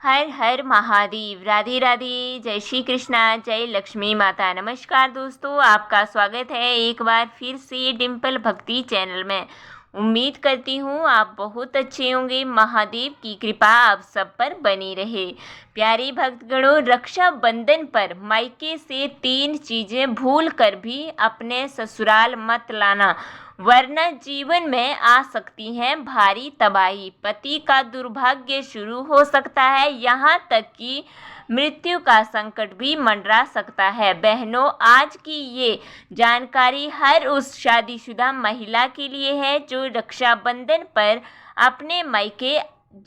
हर हर महादेव। राधे राधे। जय श्री कृष्णा। जय लक्ष्मी माता। नमस्कार दोस्तों, आपका स्वागत है एक बार फिर से डिम्पल भक्ति चैनल में। उम्मीद करती हूँ आप बहुत अच्छे होंगे। महादेव की कृपा आप सब पर बनी रहे। प्यारे भक्तगणों, रक्षाबंधन पर मायके से 3 चीज़ें भूल कर भी अपने ससुराल मत लाना, वरना जीवन में आ सकती है भारी तबाही। पति का दुर्भाग्य शुरू हो सकता है, यहाँ तक कि मृत्यु का संकट भी मंडरा सकता है। बहनों, आज की ये जानकारी हर उस शादीशुदा महिला के लिए है जो रक्षाबंधन पर अपने मायके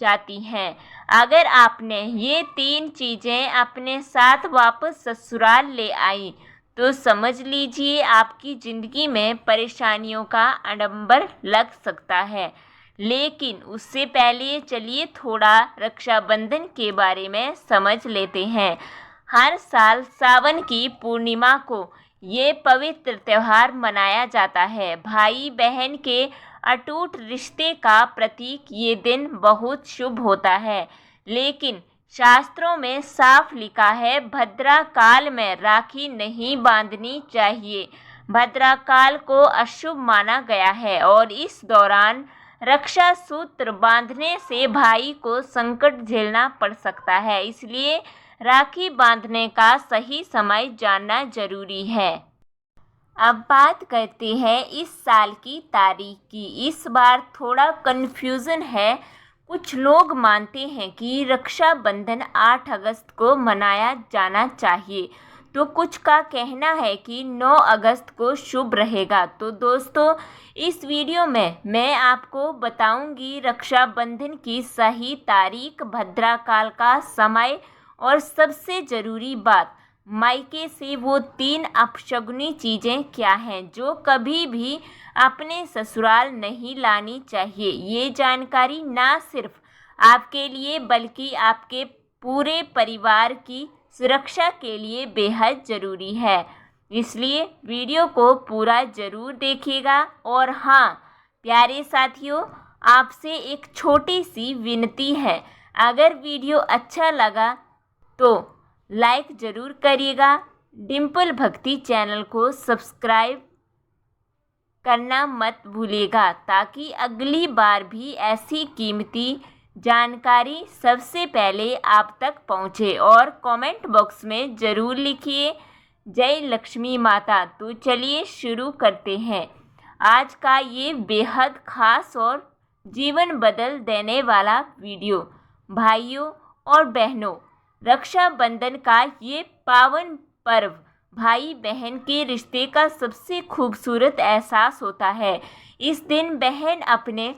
जाती हैं। अगर आपने ये 3 चीज़ें अपने साथ वापस ससुराल ले आई तो समझ लीजिए आपकी ज़िंदगी में परेशानियों का अडंबर लग सकता है। लेकिन उससे पहले चलिए थोड़ा रक्षाबंधन के बारे में समझ लेते हैं। हर साल सावन की पूर्णिमा को ये पवित्र त्यौहार मनाया जाता है। भाई बहन के अटूट रिश्ते का प्रतीक ये दिन बहुत शुभ होता है। लेकिन शास्त्रों में साफ लिखा है, भद्रा काल में राखी नहीं बांधनी चाहिए। भद्रा काल को अशुभ माना गया है और इस दौरान रक्षा सूत्र बांधने से भाई को संकट झेलना पड़ सकता है। इसलिए राखी बांधने का सही समय जानना जरूरी है। अब बात करते हैं इस साल की तारीख की। इस बार थोड़ा कन्फ्यूज़न है। कुछ लोग मानते हैं कि रक्षाबंधन 8 अगस्त को मनाया जाना चाहिए, तो कुछ का कहना है कि 9 अगस्त को शुभ रहेगा। तो दोस्तों, इस वीडियो में मैं आपको बताऊंगी रक्षाबंधन की सही तारीख, भद्राकाल का समय और सबसे ज़रूरी बात, मायके से वो 3 अपशगुनी चीज़ें क्या हैं जो कभी भी अपने ससुराल नहीं लानी चाहिए। ये जानकारी ना सिर्फ आपके लिए बल्कि आपके पूरे परिवार की सुरक्षा के लिए बेहद ज़रूरी है। इसलिए वीडियो को पूरा ज़रूर देखिएगा। और हाँ प्यारे साथियों, आपसे एक छोटी सी विनती है, अगर वीडियो अच्छा लगा तो लाइक ज़रूर करिएगा। डिम्पल भक्ति चैनल को सब्सक्राइब करना मत भूलिएगा, ताकि अगली बार भी ऐसी कीमती जानकारी सबसे पहले आप तक पहुंचे। और कमेंट बॉक्स में ज़रूर लिखिए जय लक्ष्मी माता। तो चलिए शुरू करते हैं आज का ये बेहद खास और जीवन बदल देने वाला वीडियो। भाइयों और बहनों, रक्षाबंधन का ये पावन पर्व भाई बहन के रिश्ते का सबसे खूबसूरत एहसास होता है। इस दिन बहन अपने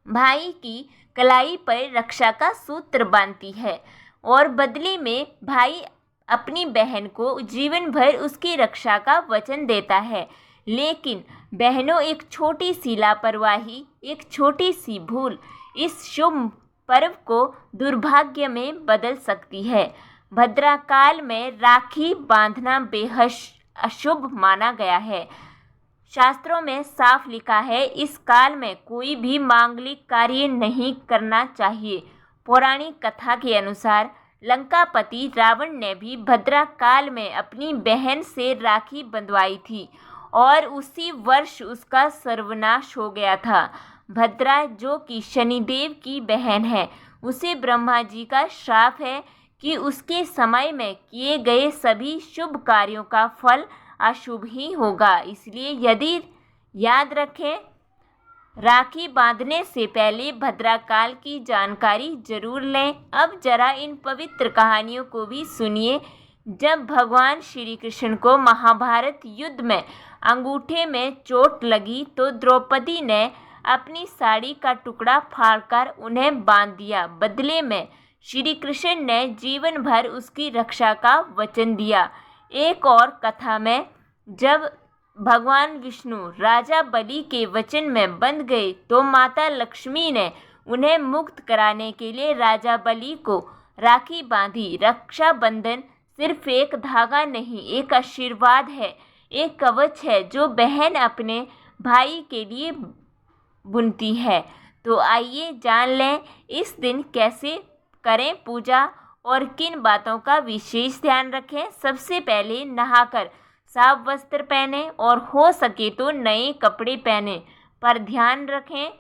भाई की कलाई पर रक्षा का सूत्र बांधती है और बदले में भाई अपनी बहन को जीवन भर उसकी रक्षा का वचन देता है। लेकिन बहनों, एक छोटी सी लापरवाही, एक छोटी सी भूल इस शुभ पर्व को दुर्भाग्य में बदल सकती है। भद्राकाल में राखी बांधना बेहद अशुभ माना गया है। शास्त्रों में साफ लिखा है, इस काल में कोई भी मांगलिक कार्य नहीं करना चाहिए। पौराणिक कथा के अनुसार लंकापति रावण ने भी भद्राकाल में अपनी बहन से राखी बंधवाई थी और उसी वर्ष उसका सर्वनाश हो गया था। भद्रा, जो कि शनिदेव की बहन है, उसे ब्रह्मा जी का श्राप है कि उसके समय में किए गए सभी शुभ कार्यों का फल अशुभ ही होगा। इसलिए यदि याद रखें, राखी बांधने से पहले भद्राकाल की जानकारी जरूर लें। अब जरा इन पवित्र कहानियों को भी सुनिए। जब भगवान श्री कृष्ण को महाभारत युद्ध में अंगूठे में चोट लगी तो द्रौपदी ने अपनी साड़ी का टुकड़ा फाड़कर उन्हें बांध दिया। बदले में श्री कृष्ण ने जीवन भर उसकी रक्षा का वचन दिया। एक और कथा में जब भगवान विष्णु राजा बलि के वचन में बंध गए तो माता लक्ष्मी ने उन्हें मुक्त कराने के लिए राजा बलि को राखी बांधी। रक्षाबंधन सिर्फ एक धागा नहीं, एक आशीर्वाद है, एक कवच है जो बहन अपने भाई के लिए बुनती है। तो आइए जान लें इस दिन कैसे करें पूजा और किन बातों का विशेष ध्यान रखें? सबसे पहले नहाकर साफ वस्त्र पहने और हो सके तो नए कपड़े पहने पर ध्यान रखें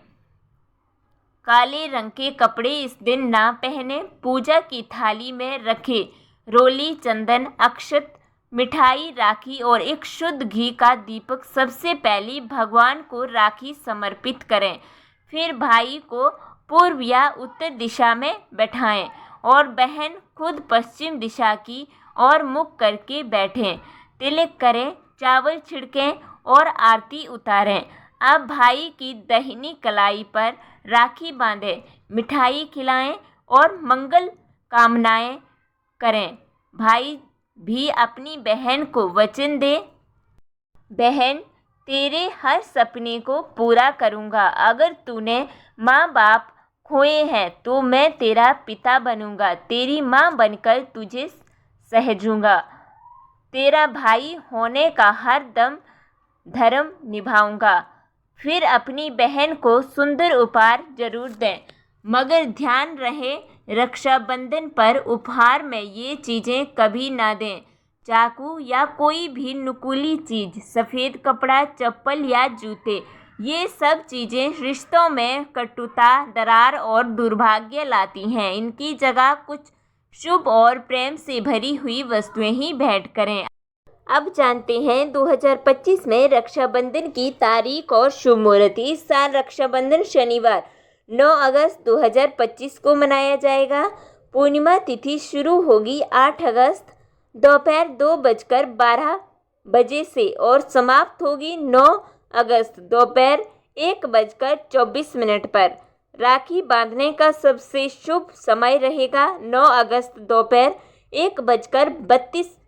काले रंग के कपड़े इस दिन ना पहने। पूजा की थाली में रखे रोली, चंदन, अक्षत, मिठाई, राखी और एक शुद्ध घी का दीपक सबसे पहले भगवान को राखी समर्पित करें। फिर भाई को पूर्व या उत्तर दिशा में बैठाएं और बहन खुद पश्चिम दिशा की ओर मुख करके बैठें। तिलक करें, चावल छिड़कें और आरती उतारें। अब भाई की दाहिनी कलाई पर राखी बांधें, मिठाई खिलाएं और मंगल कामनाएं करें। भाई भी अपनी बहन को वचन दे, बहन तेरे हर सपने को पूरा करूँगा। अगर तूने माँ बाप खोए हैं तो मैं तेरा पिता बनूंगा, तेरी माँ बनकर तुझे सहजूंगा। तेरा भाई होने का हर दम धर्म निभाऊंगा। फिर अपनी बहन को सुंदर उपहार जरूर दें, मगर ध्यान रहे रक्षाबंधन पर उपहार में ये चीज़ें कभी ना दें। चाकू या कोई भी नुकीली चीज़, सफ़ेद कपड़ा, चप्पल या जूते, ये सब चीज़ें रिश्तों में कटुता, दरार और दुर्भाग्य लाती हैं। इनकी जगह कुछ शुभ और प्रेम से भरी हुई वस्तुएं ही भेंट करें। अब जानते हैं 2025 में रक्षाबंधन की तारीख और शुभ मुहूर्त। इस साल रक्षाबंधन शनिवार 9 अगस्त 2025 को मनाया जाएगा। पूर्णिमा तिथि शुरू होगी 8 अगस्त दोपहर 2:12 से और समाप्त होगी 9 अगस्त दोपहर 1:24 पर। राखी बांधने का सबसे शुभ समय रहेगा 9 अगस्त दोपहर 1:32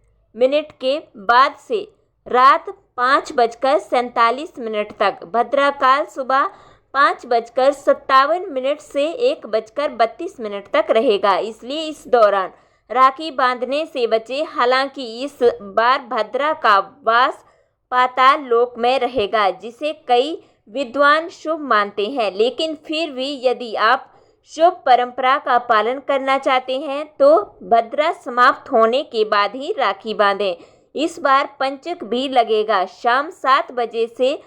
के बाद से रात 5:47 तक। भद्राकाल सुबह 5:57 से 1:32 तक रहेगा, इसलिए इस दौरान राखी बांधने से बचे। हालांकि इस बार भद्रा का वास पाताल लोक में रहेगा, जिसे कई विद्वान शुभ मानते हैं, लेकिन फिर भी यदि आप शुभ परंपरा का पालन करना चाहते हैं तो भद्रा समाप्त होने के बाद ही राखी बांधें। इस बार पंचक भी लगेगा शाम 7 बजे से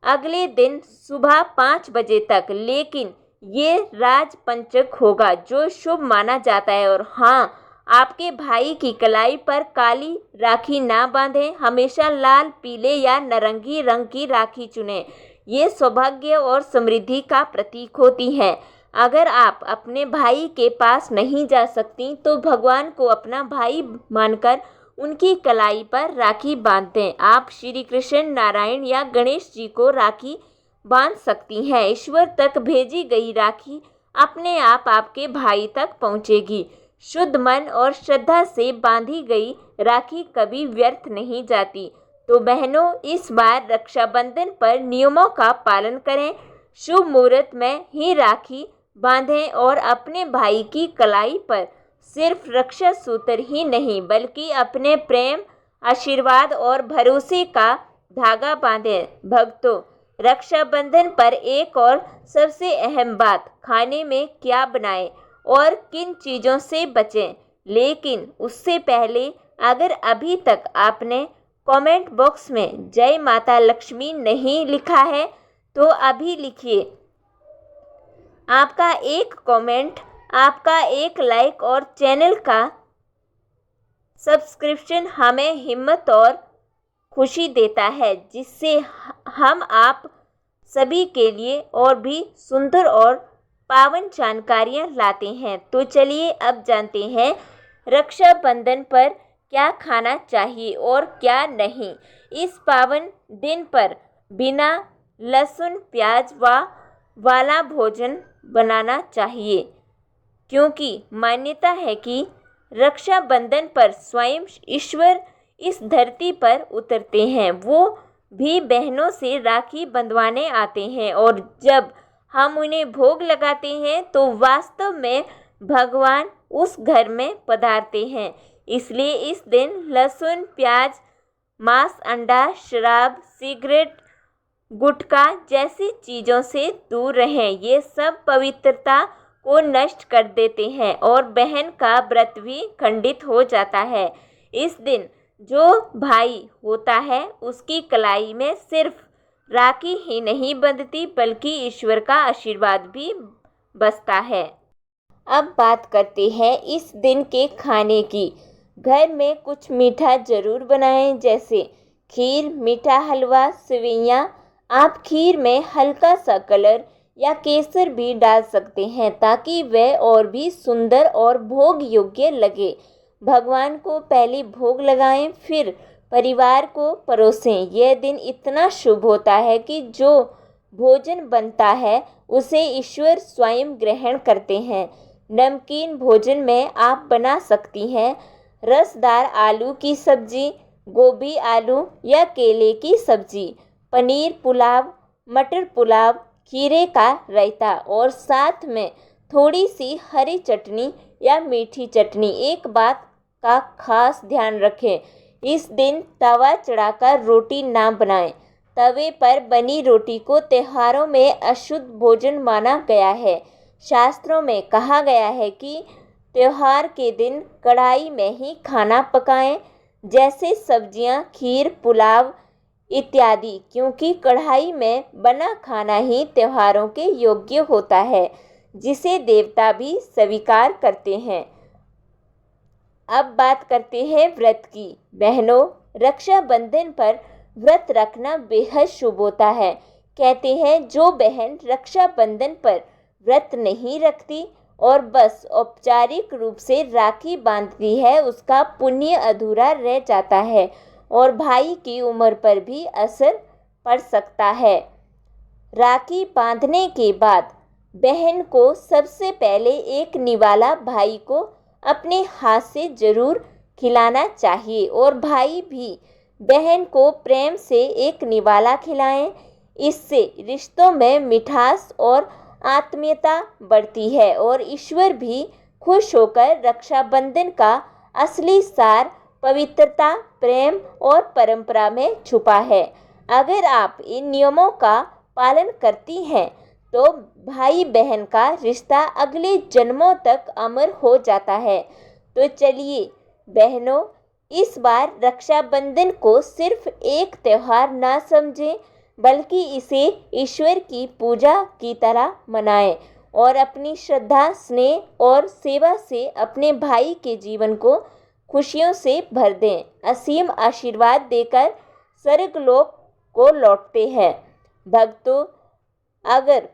अगले दिन सुबह 5 बजे तक, लेकिन ये राज पंचक होगा जो शुभ माना जाता है। और हाँ, आपके भाई की कलाई पर काली राखी ना बांधें, हमेशा लाल, पीले या नारंगी रंग की राखी चुनें। ये सौभाग्य और समृद्धि का प्रतीक होती है। अगर आप अपने भाई के पास नहीं जा सकती तो भगवान को अपना भाई मानकर उनकी कलाई पर राखी बांध दें। आप श्री कृष्ण, नारायण या गणेश जी को राखी बांध सकती हैं। ईश्वर तक भेजी गई राखी अपने आप आपके भाई तक पहुंचेगी। शुद्ध मन और श्रद्धा से बांधी गई राखी कभी व्यर्थ नहीं जाती। तो बहनों, इस बार रक्षाबंधन पर नियमों का पालन करें, शुभ मुहूर्त में ही राखी बांधें और अपने भाई की कलाई पर सिर्फ रक्षा सूत्र ही नहीं बल्कि अपने प्रेम, आशीर्वाद और भरोसे का धागा बांधें। भक्तों, रक्षाबंधन पर एक और सबसे अहम बात, खाने में क्या बनाएं और किन चीज़ों से बचें। लेकिन उससे पहले अगर अभी तक आपने कमेंट बॉक्स में जय माता लक्ष्मी नहीं लिखा है तो अभी लिखिए। आपका एक कमेंट, आपका एक लाइक और चैनल का सब्सक्रिप्शन हमें हिम्मत और खुशी देता है, जिससे हम आप सभी के लिए और भी सुंदर और पावन जानकारियाँ लाते हैं। तो चलिए अब जानते हैं रक्षाबंधन पर क्या खाना चाहिए और क्या नहीं। इस पावन दिन पर बिना लहसुन प्याज वाला भोजन बनाना चाहिए, क्योंकि मान्यता है कि रक्षाबंधन पर स्वयं ईश्वर इस धरती पर उतरते हैं। वो भी बहनों से राखी बंधवाने आते हैं और जब हम उन्हें भोग लगाते हैं तो वास्तव में भगवान उस घर में पधारते हैं। इसलिए इस दिन लहसुन, प्याज, मांस, अंडा, शराब, सिगरेट, गुटखा जैसी चीज़ों से दूर रहें। ये सब पवित्रता को नष्ट कर देते हैं और बहन का व्रत भी खंडित हो जाता है। इस दिन जो भाई होता है उसकी कलाई में सिर्फ राखी ही नहीं बंधती बल्कि ईश्वर का आशीर्वाद भी बसता है। अब बात करते हैं इस दिन के खाने की। घर में कुछ मीठा जरूर बनाएं, जैसे खीर, मीठा हलवा, सेवइयाँ। आप खीर में हल्का सा कलर या केसर भी डाल सकते हैं ताकि वह और भी सुंदर और भोग योग्य लगे। भगवान को पहले भोग लगाएं, फिर परिवार को परोसें। यह दिन इतना शुभ होता है कि जो भोजन बनता है उसे ईश्वर स्वयं ग्रहण करते हैं। नमकीन भोजन में आप बना सकती हैं रसदार आलू की सब्जी, गोभी आलू या केले की सब्जी, पनीर पुलाव, मटर पुलाव, खीरे का रायता और साथ में थोड़ी सी हरी चटनी या मीठी चटनी। एक बात का खास ध्यान रखें, इस दिन तवा चढ़ाकर रोटी ना बनाएं। तवे पर बनी रोटी को त्योहारों में अशुद्ध भोजन माना गया है। शास्त्रों में कहा गया है कि त्योहार के दिन कढ़ाई में ही खाना पकाएं, जैसे सब्जियां, खीर, पुलाव इत्यादि, क्योंकि कढ़ाई में बना खाना ही त्योहारों के योग्य होता है, जिसे देवता भी स्वीकार करते हैं। अब बात करते हैं व्रत की। बहनों, रक्षाबंधन पर व्रत रखना बेहद शुभ होता है। कहते हैं जो बहन रक्षाबंधन पर व्रत नहीं रखती और बस औपचारिक रूप से राखी बांधती है, उसका पुण्य अधूरा रह जाता है और भाई की उम्र पर भी असर पड़ सकता है। राखी बांधने के बाद बहन को सबसे पहले एक निवाला भाई को अपने हाथ से जरूर खिलाना चाहिए और भाई भी बहन को प्रेम से एक निवाला खिलाएं। इससे रिश्तों में मिठास और आत्मीयता बढ़ती है और ईश्वर भी खुश होकर रक्षाबंधन का असली सार पवित्रता, प्रेम और परंपरा में छुपा है। अगर आप इन नियमों का पालन करती हैं तो भाई बहन का रिश्ता अगले जन्मों तक अमर हो जाता है। तो चलिए बहनों, इस बार रक्षाबंधन को सिर्फ एक त्यौहार ना समझें बल्कि इसे ईश्वर की पूजा की तरह मनाएं और अपनी श्रद्धा, स्नेह और सेवा से अपने भाई के जीवन को खुशियों से भर दें। असीम आशीर्वाद देकर स्वर्गलोक को लौटते हैं। भक्तों, अगर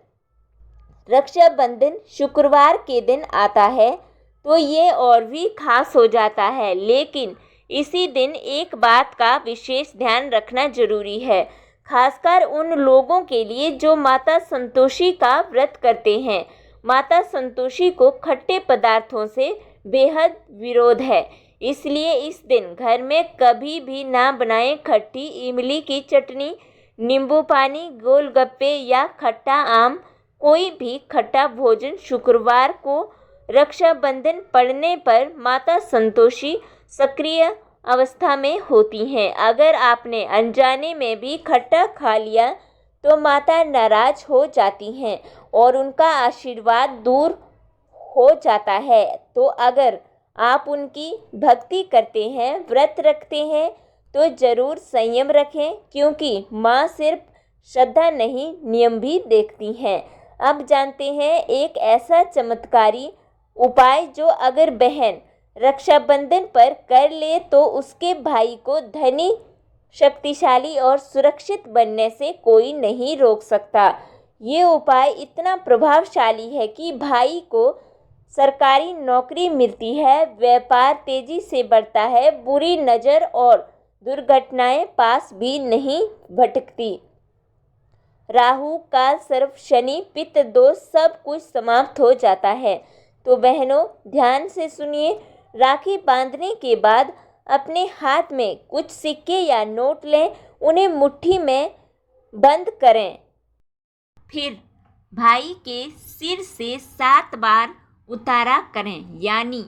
रक्षाबंधन शुक्रवार के दिन आता है तो ये और भी खास हो जाता है, लेकिन इसी दिन एक बात का विशेष ध्यान रखना जरूरी है, खासकर उन लोगों के लिए जो माता संतोषी का व्रत करते हैं। माता संतोषी को खट्टे पदार्थों से बेहद विरोध है, इसलिए इस दिन घर में कभी भी ना बनाएं खट्टी इमली की चटनी, नींबू पानी, गोलगप्पे या खट्टा आम। कोई भी खट्टा भोजन शुक्रवार को रक्षाबंधन पड़ने पर माता संतोषी सक्रिय अवस्था में होती हैं। अगर आपने अनजाने में भी खट्टा खा लिया तो माता नाराज हो जाती हैं और उनका आशीर्वाद दूर हो जाता है। तो अगर आप उनकी भक्ति करते हैं, व्रत रखते हैं, तो ज़रूर संयम रखें, क्योंकि माँ सिर्फ श्रद्धा नहीं नियम भी देखती हैं। अब जानते हैं एक ऐसा चमत्कारी उपाय जो अगर बहन रक्षाबंधन पर कर ले तो उसके भाई को धनी, शक्तिशाली और सुरक्षित बनने से कोई नहीं रोक सकता। ये उपाय इतना प्रभावशाली है कि भाई को सरकारी नौकरी मिलती है, व्यापार तेजी से बढ़ता है, बुरी नज़र और दुर्घटनाएं पास भी नहीं भटकती। राहु काल सर्प, शनि, पित्त दोष सब कुछ समाप्त हो जाता है। तो बहनों, ध्यान से सुनिए। राखी बांधने के बाद अपने हाथ में कुछ सिक्के या नोट लें, उन्हें मुट्ठी में बंद करें। फिर भाई के सिर से 7 बार उतारा करें, यानी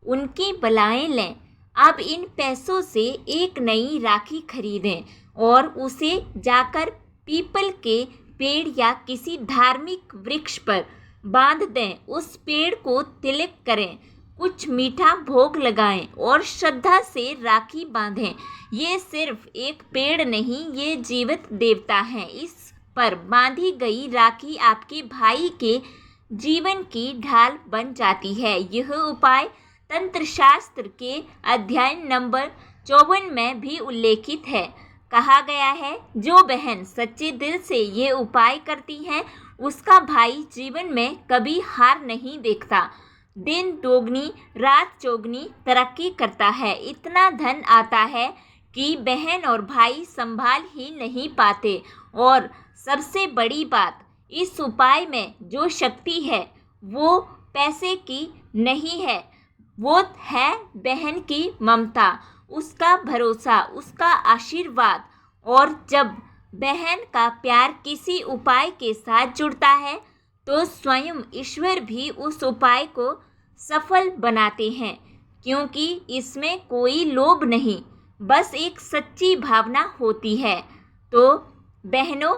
उनकी बलाएं लें। अब इन पैसों से एक नई राखी खरीदें और उसे जाकर पीपल के पेड़ या किसी धार्मिक वृक्ष पर बांध दें, उस पेड़ को तिलक करें, कुछ मीठा भोग लगाएं और श्रद्धा से राखी बांधें। ये सिर्फ एक पेड़ नहीं, ये जीवित देवता हैं। इस पर बांधी गई राखी आपके भाई के जीवन की ढाल बन जाती है। यह उपाय तंत्र शास्त्र के अध्याय नंबर 54 में भी उल्लेखित है। कहा गया है, जो बहन सच्चे दिल से ये उपाय करती है, उसका भाई जीवन में कभी हार नहीं देखता। दिन दोगुनी रात चौगुनी तरक्की करता है। इतना धन आता है कि बहन और भाई संभाल ही नहीं पाते। और सबसे बड़ी बात, इस उपाय में जो शक्ति है वो पैसे की नहीं है, वो है बहन की ममता, उसका भरोसा, उसका आशीर्वाद। और जब बहन का प्यार किसी उपाय के साथ जुड़ता है तो स्वयं ईश्वर भी उस उपाय को सफल बनाते हैं, क्योंकि इसमें कोई लोभ नहीं, बस एक सच्ची भावना होती है। तो बहनों,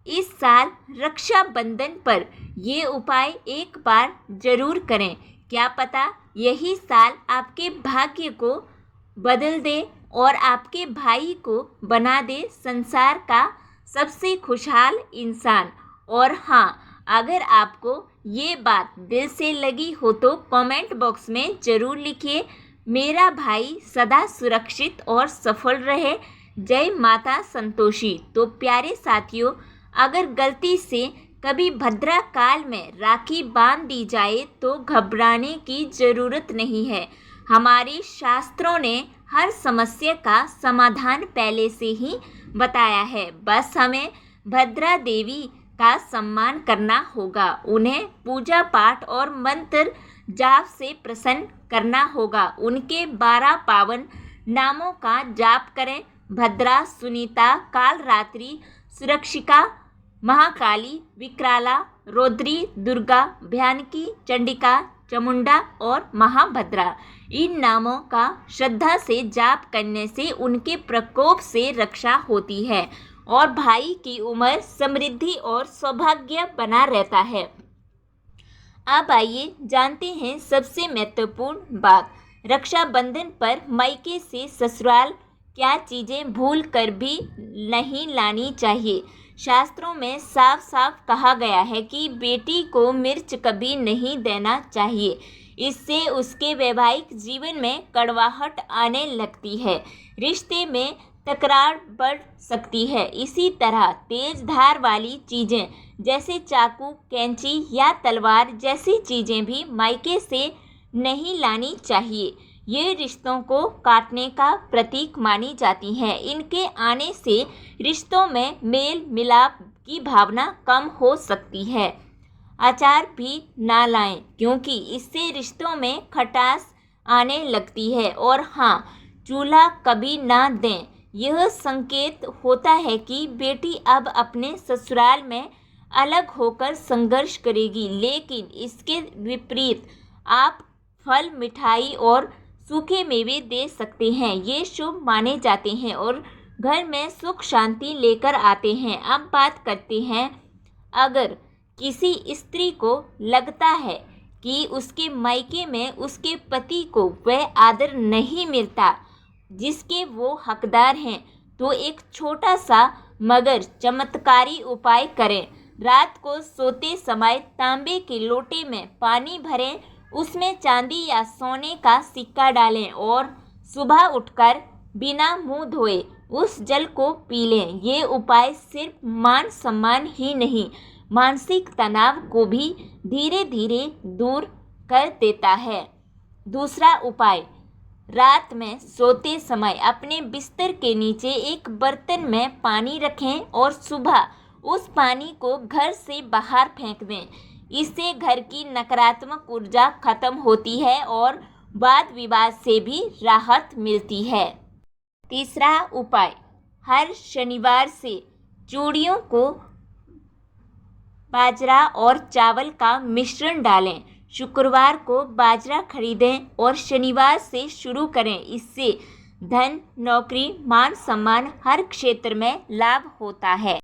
इस साल रक्षाबंधन पर ये उपाय एक बार जरूर करें। क्या पता यही साल आपके भाग्य को बदल दे और आपके भाई को बना दे संसार का सबसे खुशहाल इंसान। और हाँ, अगर आपको ये बात दिल से लगी हो तो कमेंट बॉक्स में ज़रूर लिखिए, मेरा भाई सदा सुरक्षित और सफल रहे, जय माता संतोषी। तो प्यारे साथियों, अगर गलती से कभी भद्रा काल में राखी बांध दी जाए तो घबराने की ज़रूरत नहीं है। हमारे शास्त्रों ने हर समस्या का समाधान पहले से ही बताया है। बस हमें भद्रा देवी का सम्मान करना होगा, उन्हें पूजा पाठ और मंत्र जाप से प्रसन्न करना होगा। उनके 12 पावन नामों का जाप करें। भद्रा, सुनीता, कालरात्रि, सुरक्षिका, महाकाली, विकराला, रौद्री, दुर्गा, भयानकी, चंडिका, चामुंडा और महाभद्रा। इन नामों का श्रद्धा से जाप करने से उनके प्रकोप से रक्षा होती है और भाई की उम्र, समृद्धि और सौभाग्य बना रहता है। अब आइए जानते हैं सबसे महत्वपूर्ण बात। रक्षाबंधन पर मायके से ससुराल क्या चीज़ें भूल कर भी नहीं लानी चाहिए। शास्त्रों में साफ साफ कहा गया है कि बेटी को मिर्च कभी नहीं देना चाहिए, इससे उसके वैवाहिक जीवन में कड़वाहट आने लगती है, रिश्ते में तकरार बढ़ सकती है। इसी तरह तेज धार वाली चीज़ें जैसे चाकू, कैंची या तलवार जैसी चीज़ें भी मायके से नहीं लानी चाहिए। ये रिश्तों को काटने का प्रतीक मानी जाती हैं। इनके आने से रिश्तों में मेल मिलाप की भावना कम हो सकती है। अचार भी ना लाएं, क्योंकि इससे रिश्तों में खटास आने लगती है। और हाँ, चूल्हा कभी ना दें, यह संकेत होता है कि बेटी अब अपने ससुराल में अलग होकर संघर्ष करेगी। लेकिन इसके विपरीत आप फल, मिठाई और सूखे मेवे दे सकते हैं। ये शुभ माने जाते हैं और घर में सुख शांति लेकर आते हैं। अब बात करते हैं, अगर किसी स्त्री को लगता है कि उसके मायके में उसके पति को वह आदर नहीं मिलता जिसके वो हकदार हैं, तो एक छोटा सा मगर चमत्कारी उपाय करें। रात को सोते समय तांबे के लोटे में पानी भरें, उसमें चांदी या सोने का सिक्का डालें और सुबह उठकर बिना मुंह धोए उस जल को पी लें। ये उपाय सिर्फ मान सम्मान ही नहीं, मानसिक तनाव को भी धीरे धीरे दूर कर देता है। दूसरा उपाय, रात में सोते समय अपने बिस्तर के नीचे एक बर्तन में पानी रखें और सुबह उस पानी को घर से बाहर फेंक दें। इससे घर की नकारात्मक ऊर्जा खत्म होती है और वाद विवाद से भी राहत मिलती है। तीसरा उपाय, हर शनिवार से चूड़ियों को बाजरा और चावल का मिश्रण डालें। शुक्रवार को बाजरा खरीदें और शनिवार से शुरू करें। इससे धन, नौकरी, मान सम्मान हर क्षेत्र में लाभ होता है।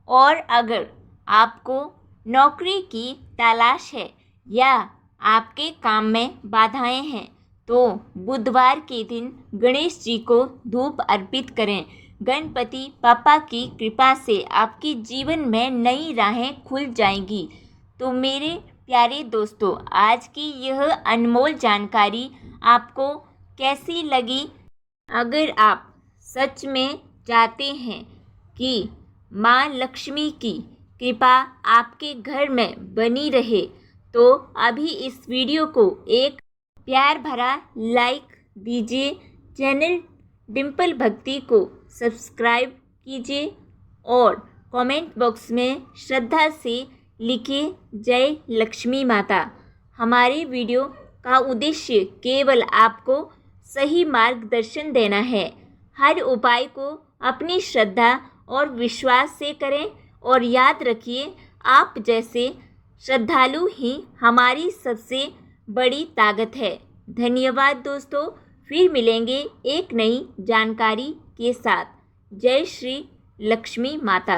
और अगर आपको नौकरी की तलाश है या आपके काम में बाधाएं हैं तो बुधवार के दिन गणेश जी को धूप अर्पित करें। गणपति पापा की कृपा से आपके जीवन में नई राहें खुल जाएंगी। तो मेरे प्यारे दोस्तों, आज की यह अनमोल जानकारी आपको कैसी लगी? अगर आप सच में चाहते हैं कि माँ लक्ष्मी की कृपा आपके घर में बनी रहे तो अभी इस वीडियो को एक प्यार भरा लाइक दीजिए। चैनल डिम्पल भक्ति को सब्सक्राइब कीजिए और कमेंट बॉक्स में श्रद्धा से लिखिए जय लक्ष्मी माता। हमारे वीडियो का उद्देश्य केवल आपको सही मार्गदर्शन देना है। हर उपाय को अपनी श्रद्धा और विश्वास से करें और याद रखिए, आप जैसे श्रद्धालु ही हमारी सबसे बड़ी ताकत है। धन्यवाद दोस्तों, फिर मिलेंगे एक नई जानकारी के साथ। जय श्री लक्ष्मी माता।